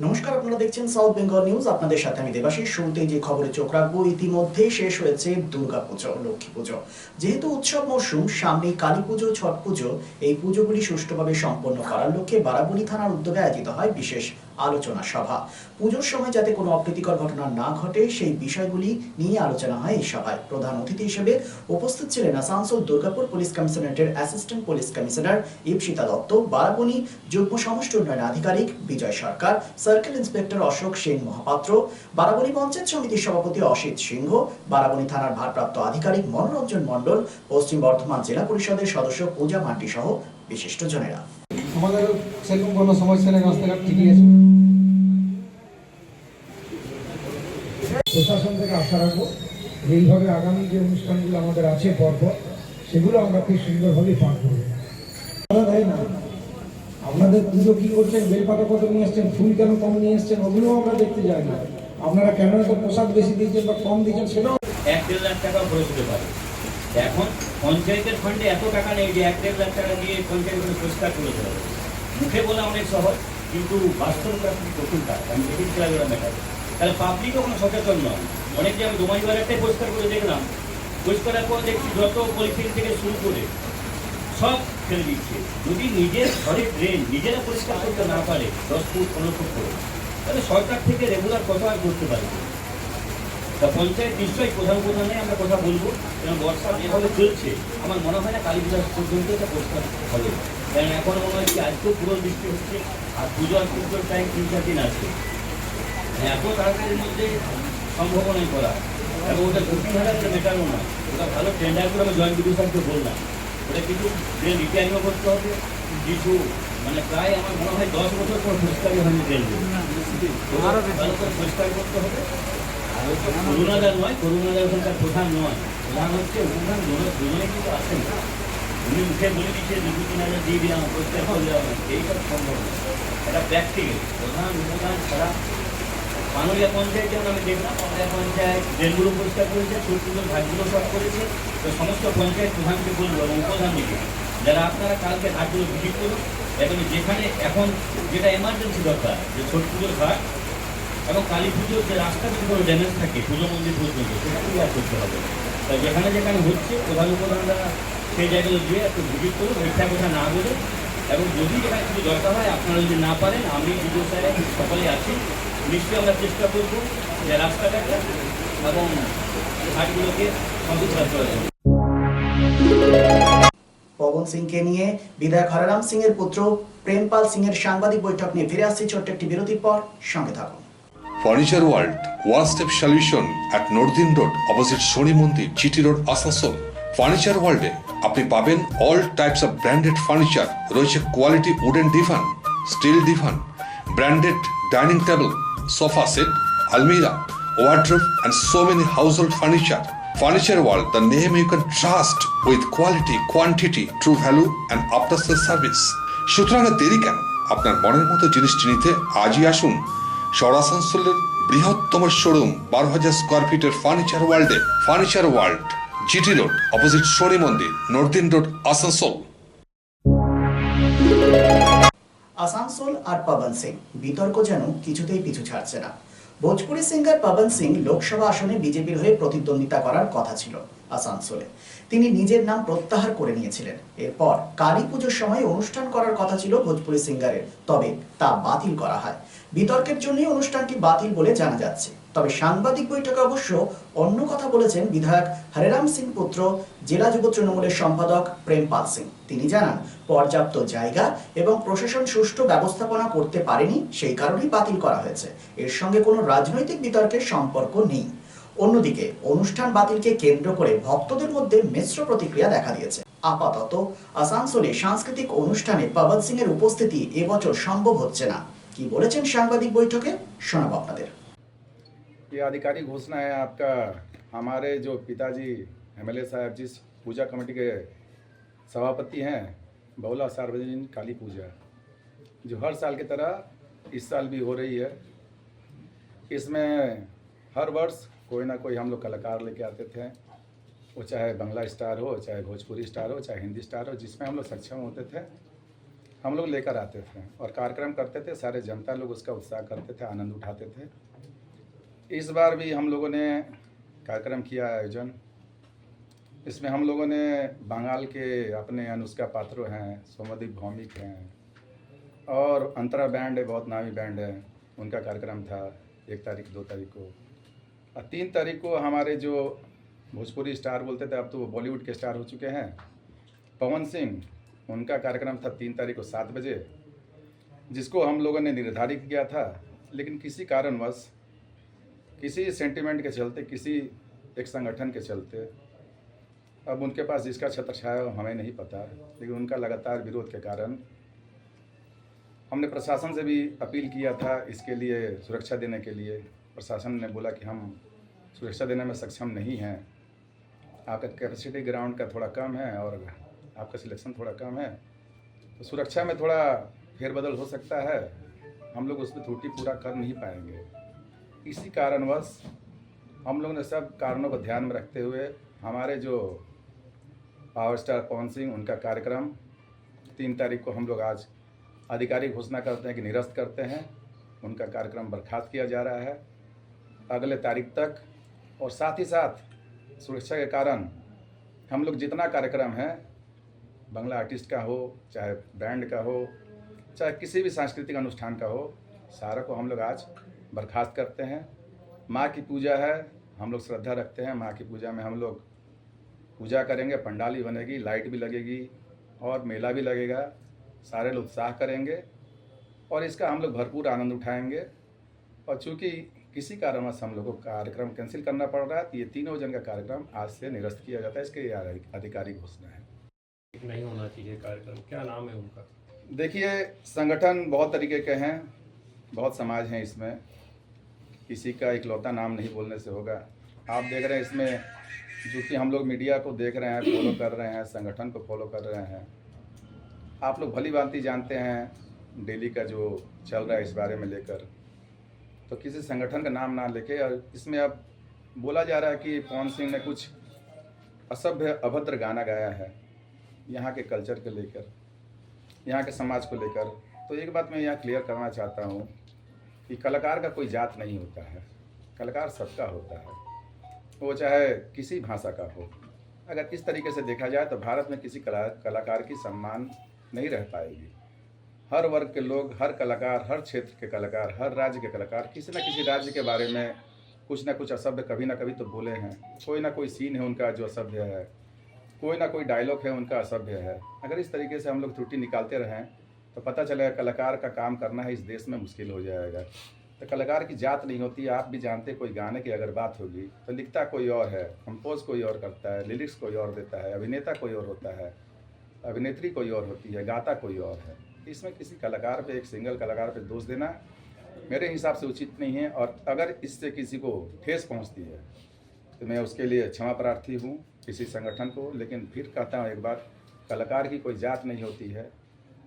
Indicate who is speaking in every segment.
Speaker 1: নমস্কার, আপনারা দেখছেন সাউথ বেঙ্গল নিউজ। আপনাদের সাথে আমি দেবাশিস। শুরুতেই যে খবরে চোখ রাখবো, ইতিমধ্যেই শেষ হয়েছে দুর্গাপুজো, লক্ষ্মী পুজো। যেহেতু উৎসব মরশুম, সামনে কালী পুজো, ছট পুজো, এই পুজোগুলি সুষ্ঠুভাবে সম্পন্ন করার লক্ষ্যে বারাবণী থানার উদ্যোগে আয়োজিত হয় বিশেষ আলোচনা সভা। পুজোর সময় যাতে কোনো অপ্রীতিকর ঘটনা না ঘটে, সেই বিষয়গুলি নিয়ে আলোচনা হয় এই সভায়। প্রধান অতিথি হিসেবে উপস্থিত ছিলেন আসানসোল দুর্গাপুর পুলিশ কমিশনারেটের assistant police commissioner Ipsita Dutta, Barabani যুগ্ম সমষ্টি উন্নয়ন আধিকারিক বিজয় সরকার, সার্কেল ইন্সপেক্টর অশোক সেন মহাপাত্র, বারাবণী পঞ্চায়েত সমিতির সভাপতি অসিত সিংহ, বারাবণী থানার ভারপ্রাপ্ত আধিকারিক মনোরঞ্জন মণ্ডল, পশ্চিম বর্ধমান জেলা পরিষদের সদস্য পূজা মান্ডি সহ বিশিষ্টজনেরা।
Speaker 2: আমাদের সেরকম কোনো সমস্যা নেই, রাস্তাঘাট ঠিকই আছে। প্রশাসন থেকে আশা রাখবো এইভাবে আগামী যে অনুষ্ঠানগুলো আমাদের আছে পরপর, সেগুলো আমরা খুব সুন্দরভাবে পার করবো। না, আপনাদের পুজো কি করছেন, বেলপাতা কত নিয়ে আসছেন, ফুল কেন কম নিয়ে আসছেন, ওগুলোও আমরা দেখতে যাই না। আপনারা কেন এত প্রসাদ বেশি দিচ্ছেন বা কম দিচ্ছেন, সেটাও
Speaker 3: 1-1.5 লাখ টাকা খরচ হতে পারে। এখন পঞ্চায়েতের ফান্ডে এত টাকা নেই যে 1-1.5 লাখ টাকা দিয়ে পঞ্চায়েত পরিষ্কার করে দেওয়া হবে। মুখে বলা অনেক সহজ, কিন্তু বাস্তবতা খুব কঠিন কাজ। আমি দেখেছিলাম ওরা ম্যাটার। তাহলে পাবলিকও কোনো সচেতন নয়। অনেক যে আমি দোমাই বাজারটাই পরিষ্কার করে দেখলাম, পরিষ্কারের পর দেখছি যত পলিথিন থেকে শুরু করে সব ফেলে দিচ্ছে। যদি নিজের ঘরের ড্রেন নিজেরা পরিষ্কার করতে না পারে 10 ফুট 15 ফুট করে, তাহলে সরকার থেকে রেগুলার কত আর করতে পারবে। তা পঞ্চায়েত নিশ্চয়ই প্রধানে আমরা কথা বলবো, কারণ বর্ষা যেভাবে চলছে আমার মনে হয় না কালী পূজা পর্যন্ত এটা পরিষ্কার হবে। কারণ এখন মনে হয় কি আজকেও পুরো বৃষ্টি হচ্ছে, আর পুজো আর পুজোর টাইম 3-4 দিন আছে। এত তাড়াতাড়ির মধ্যে সম্ভাবনাই করা, এবং ওটা 2-3 হাজার মেটারও না, ওটা ভালো টেন্ডার করে আমি জয়েন্ট বিডিওকে বললাম। ওটা কিছু ট্রেন রিপেয়ারিংও করতে হবে, কিছু মানে প্রায় আমার মনে হয় 10 বছর পর পরিষ্কারই হয়নি ট্রেনগুলো, ভালো করে পরিষ্কার করতে হবে। আর ওই করুণাদার নয়, করুণাদার ওখানকার প্রধান নয়, প্রধান হচ্ছে প্রধান দুজনে কিন্তু আসেন না। উনি মুখে বলে দিচ্ছে 2-3 হাজার দিয়ে দিলাম, পরিষ্কার করে দেওয়া হবে, এইসব সম্ভব না। এটা প্র্যাকটিক্যাল প্রধান উপধান ছাড়া। পানুরিয়া পঞ্চায়েত যেমন আমি দেখলাম, পানুরিয়া পঞ্চায়েত ড্রেনগুলো পরিষ্কার করেছে, ছোটগুলো ঘাটগুলো সব করেছে। তো সমস্ত পঞ্চায়েত প্রধানকে বলবো এবং উপধানকে, যারা আপনারা কালকে ঘাটগুলো ভিজিট করুন, এবং যেখানে এখন যেটা এমার্জেন্সি দরকার, যে ছোট পুজোর ঘাট এবং কালী পুজোর যে রাস্তা যদি কোনো ড্যামেজ থাকে পুজো মন্দির পর্যন্ত, সেটা ক্লিয়ার করতে হবে। তাই যেখানে যেখানে হচ্ছে প্রধান উপধানরা সেই জায়গাগুলো দিয়ে একটু ভিজিট করুন, মিথ্যা কথা না বলে। এবং যদি যেখানে কিছু দরকার হয়, আপনারা যদি না পারেন, আমি বিডিও সাহেব সকলে আছি, নিশ্চয়ই আমরা চেষ্টা করবো যে রাস্তাটাকে এবং ঘাটগুলোকে সংস্কার করে দেবো।
Speaker 1: পবন সিংকে নিয়ে বিধায়ক হরেরাম সিং এর পুত্র প্রেমপাল সিং এর সাংবাদিক বৈঠক নিয়ে ফিরে আসছি ছোট্ট একটি বিরতির পর। সঙ্গে থাকুন।
Speaker 4: Furniture world one step solution at northern road, opposite Shani Mandir, GT road, Asansol. Furniture ওয়ার্ল্ডে আপনি পাবেন all types of branded furniture. রয়েছে quality wooden divan, steel divan, branded dining table, sofa set, আলমিরা, wardrobe and so many household furniture. Furniture World, the name you can trust with quality, quantity, true value and after sales service. সুতরাং দেরি কেন? আপনার মনের মতো জিনিসটি নিতে আজই আসুন শহর আসানসোলের বৃহত্তম শোরুম 12,000 স্কোয়ার ফিটের ফার্নিচার ওয়ার্ল্ডে। Furniture world, GT road, opposite Shani Mandir, northern road, Asansol.
Speaker 1: Asansol আর পবন সিং, বিতর্ক যেন কিছুতেই পিছু ছাড়ছে না। ভোজপুরি সিঙ্গার পবন সিং লোকসভা আসনে বিজেপির হয়ে প্রতিদ্বন্দ্বিতা করার কথা ছিল আসানসোলে। তিনি নিজের নাম প্রত্যাহার করে নিয়েছিলেন। এরপর কালী পুজোর সময় অনুষ্ঠান করার কথা ছিল ভোজপুরি সিঙ্গারের, তবে তা বাতিল করা হয়। বিতর্কের জন্যই অনুষ্ঠানটি বাতিল বলে জানা যাচ্ছে। তবে সাংবাদিক বৈঠকে অবশ্য অন্য কথা বলেছেন বিধায়ক হরেরাম সিং পুত্র, জেলা যুব তৃণমূলের সম্পাদক প্রেমপাল সিং। তিনি জানান, পর্যাপ্ত জায়গা এবং প্রশাসন সুষ্ঠু ব্যবস্থাপনা করতে পারেনি, সেই কারণেই বাতিল করা হয়েছে। এর সঙ্গে কোনো রাজনৈতিক বিতর্কের সম্পর্ক নেই। অন্যদিকে অনুষ্ঠান বাতিলকে কেন্দ্র করে ভক্তদের মধ্যে মিশ্র প্রতিক্রিয়া দেখা দিয়েছে। আপাতত আসানসোলে সাংস্কৃতিক অনুষ্ঠানে পবন সিং এর উপস্থিতি এবছর সম্ভব হচ্ছে না। কি বলেছেন সাংবাদিক বৈঠকে, শোনাবো আপনাদের।
Speaker 5: ये आधिकारिक घोषणा है आपका। हमारे जो पिताजी एमएलए साहब जिस पूजा कमेटी के सभापति हैं, बहुला सार्वजनिक काली पूजा, जो हर साल की तरह इस साल भी हो रही है। इसमें हर वर्ष कोई ना कोई हम लोग कलाकार लेके आते थे, वो चाहे बंगला स्टार हो, चाहे भोजपुरी स्टार हो, चाहे हिंदी स्टार हो, जिसमें हम लोग सक्षम होते थे। हम लोग लेकर आते थे और कार्यक्रम करते थे। सारे जनता लोग उसका उत्साह करते थे, आनंद उठाते थे। इस बार भी हम लोगों ने कार्यक्रम किया आयोजन। इसमें हम लोगों ने बंगाल के अपने अनुष्का पात्रो हैं, सोमदीप भौमिक हैं और अंतरा बैंड है, बहुत नामी बैंड है, उनका कार्यक्रम था 1 तारीख 2 तारीख को। और 3 तारीख को हमारे जो भोजपुरी स्टार बोलते थे, अब तो वो बॉलीवुड के स्टार हो चुके हैं, पवन सिंह, उनका कार्यक्रम था 3 तारीख को 7 बजे, जिसको हम लोगों ने निर्धारित किया था। लेकिन किसी कारणवश, किसी सेंटिमेंट के चलते, किसी एक संगठन के चलते, अब उनके पास जिसका छत्र छाया हमें नहीं पता, लेकिन उनका लगातार विरोध के कारण हमने प्रशासन से भी अपील किया था इसके लिए सुरक्षा देने के लिए। प्रशासन ने बोला कि हम सुरक्षा देने में सक्षम नहीं हैं, आपका कैपेसिटी ग्राउंड का थोड़ा कम है और आपका सिलेक्शन थोड़ा कम है, तो सुरक्षा में थोड़ा फेरबदल हो सकता है, हम लोग उसमें त्रुटि पूरा कर नहीं पाएंगे। इसी कारणवश हम लोग ने सब कारणों को ध्यान में रखते हुए हमारे जो पावर स्टार पवन सिंह, उनका कार्यक्रम 3 तारीख को हम लोग आज आधिकारिक घोषणा करते हैं कि निरस्त करते हैं। उनका कार्यक्रम बर्खास्त किया जा रहा है अगले तारीख तक। और साथ ही साथ सुरक्षा के कारण हम लोग जितना कार्यक्रम है, बांग्ला आर्टिस्ट का हो, चाहे बैंड का हो, चाहे किसी भी सांस्कृतिक अनुष्ठान का हो, सारा को हम लोग आज बर्खास्त करते हैं। माँ की पूजा है, हम लोग श्रद्धा रखते हैं। माँ की पूजा में हम लोग पूजा करेंगे, पंडाल भी बनेगी, लाइट भी लगेगी और मेला भी लगेगा। सारे लोग उत्साह करेंगे और इसका हम लोग भरपूर आनंद उठाएंगे। और चूँकि किसी कारणवश हम लोग को कार्यक्रम कैंसिल करना पड़ रहा है, तो ये 3 जन का कार्यक्रम आज से निरस्त किया जाता है। इसके ये आधिकारिक घोषणा है।
Speaker 6: नहीं होना चाहिए कार्यक्रम, क्या नाम है उनका?
Speaker 5: देखिए, संगठन बहुत तरीके के हैं, बहुत समाज हैं इसमें, किसी का इकलौता नाम नहीं बोलने से होगा। आप देख रहे हैं इसमें, जो कि हम लोग मीडिया को देख रहे हैं, फॉलो कर रहे हैं, संगठन को फॉलो कर रहे हैं। आप लोग भली भांति जानते हैं दिल्ली का जो चल रहा है इस बारे में लेकर, तो किसी संगठन का नाम ना लेके, और इसमें अब बोला जा रहा है कि पवन सिंह ने कुछ असभ्य अभद्र गाना गाया है यहाँ के कल्चर को लेकर, यहाँ के समाज को लेकर। तो एक बात मैं यहाँ क्लियर करना चाहता हूँ कि कलाकार का कोई जात नहीं होता है, कलाकार सबका होता है, वो चाहे किसी भाषा का हो। अगर इस तरीके से देखा जाए तो भारत में किसी कलाकार की सम्मान नहीं रह पाएगी। हर वर्ग के लोग, हर कलाकार, हर क्षेत्र के कलाकार, हर राज्य के कलाकार किसी न किसी राज्य के बारे में कुछ ना कुछ असभ्य कभी ना कभी तो बोले हैं। कोई ना कोई सीन है उनका जो असभ्य है, कोई ना कोई डायलॉग है उनका असभ्य है। अगर इस तरीके से हम लोग त्रुटि निकालते रहें तो पता चलेगा कलाकार का काम करना है इस देश में मुश्किल हो जाएगा। तो कलाकार की जात नहीं होती, आप भी जानते। कोई गाने की अगर बात होगी तो लिखता कोई और है, कंपोज कोई और करता है, लिरिक्स कोई और देता है, अभिनेता कोई और होता है, अभिनेत्री कोई और होती है, गाता कोई और है। इसमें किसी कलाकार पे, एक सिंगल कलाकार पे दोष देना मेरे हिसाब से उचित नहीं है। और अगर इससे किसी को ठेस पहुंचती है तो मैं उसके लिए क्षमा प्रार्थी हूं किसी संगठन को। लेकिन फिर कहता हूं एक बार, कलाकार की कोई जात नहीं होती है।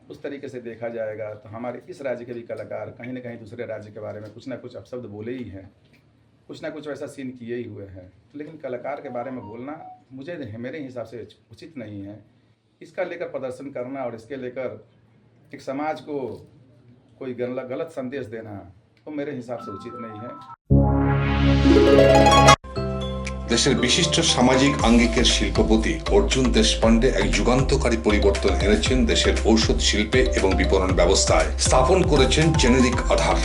Speaker 5: उस तरीके से देखा जाएगा तो हमारे इस राज्य के भी कलाकार कहीं ना कहीं दूसरे राज्य के बारे में कुछ ना कुछ अपशब्द बोले ही हैं, कुछ ना कुछ वैसा सीन किए ही हुए हैं। लेकिन कलाकार के बारे में बोलना मुझे मेरे हिसाब से उचित नहीं है। इसका लेकर प्रदर्शन करना और इसके लेकर एक समाज को कोई गलत संदेश देना तो मेरे हिसाब से उचित नहीं है।
Speaker 4: দেশের বিশিষ্ট সামাজিক আঙ্গিকের শিল্পপতি অর্জুন দেশপান্ডে এক যুগান্তকারী পরিবর্তন এনেছেন দেশের ঔষধ শিল্পে এবং বিপণন ব্যবস্থায়। স্থাপন করেছেন জেনেরিক আধার।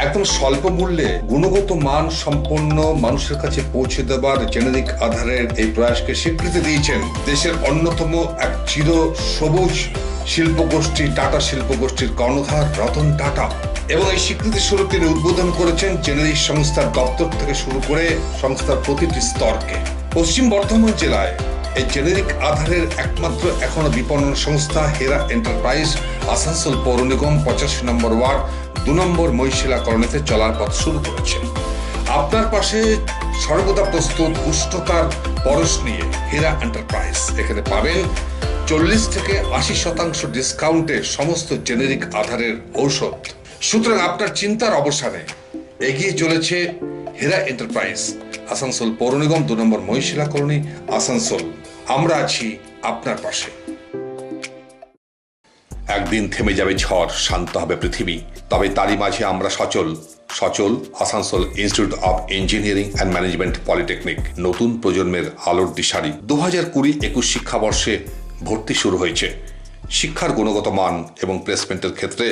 Speaker 4: একদম স্বল্প মূল্যে গুণগত মান সম্পন্ন মানুষের কাছে পৌঁছে দেবার জেনেরিক আধারের এই প্রয়াসকে স্বীকৃতি দিয়েছেন দেশের অন্যতম এক চির সবুজ শিল্পগোষ্ঠী টাটা শিল্পগোষ্ঠীর কর্ণধার রতন টাটা। এবং এই স্বীকৃতি স্বরূপ তিনি উদ্বোধন করেছেন জেনেরিক সংস্থার দপ্তর থেকে শুরু করে সংস্থার প্রতিটি স্তরকে। পশ্চিম বর্ধমান জেলায় এই জেনেরিক আধারের একমাত্র এখনো বিপণন সংস্থা হেরা এন্টারপ্রাইজ আসানসোল পৌর নিগম 85 নম্বর ওয়ার্ড 2 নম্বর মহিশিলা কলোনিতে চলার পথ শুরু করেছে। আপনার পাশে সর্বদা প্রস্তুত উষ্ণতার পরশ নিয়ে হেরা এন্টারপ্রাইজ। এখানে পাবেন 40 থেকে 80% ডিসকাউন্টে সমস্ত জেনেরিক আধারের ঔষধ। সুতরাং আপনার চিন্তার অবসানে এগিয়ে চলেছে হেরা এন্টারপ্রাইজ, আসানসোল পৌর নিগম 2 নম্বর মহিশিলা কলোনি, আসানসোল। আমরা আছি আপনার পাশে। একদিন থেমে যাবে ঝড়, শান্ত হবে পৃথিবী, তবে তারই মাঝে আমরা সচল Asansol institute of engineering and management polytechnic, নতুন প্রজন্মের আলোর দিশারি। 2020-21 শিক্ষাবর্ষে ভর্তি শুরু হয়েছে। শিক্ষার গুণগত মান এবং প্লেসমেন্টের ক্ষেত্রে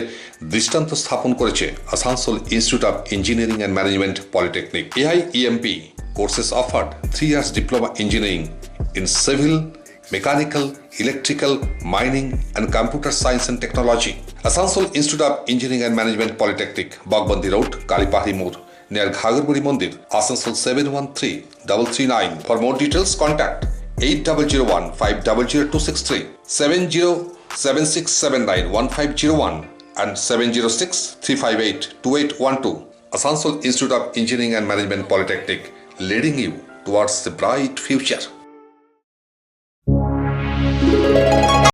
Speaker 4: দৃষ্টান্ত স্থাপন করেছে Asansol institute of engineering and management polytechnic. AIEMP courses offered 3 years diploma engineering in civil, mechanical, electrical, mining and computer science and technology. Asansol Institute of Engineering and Management Polytechnic, Bagbandi Road, Kalipahari Moor, near Ghagarpuri Mandir, Asansol 713339. For more details, contact 8001 500263, 7076791501 and 706 358 2812. Asansol Institute of Engineering and Management Polytechnic, leading you towards the bright future.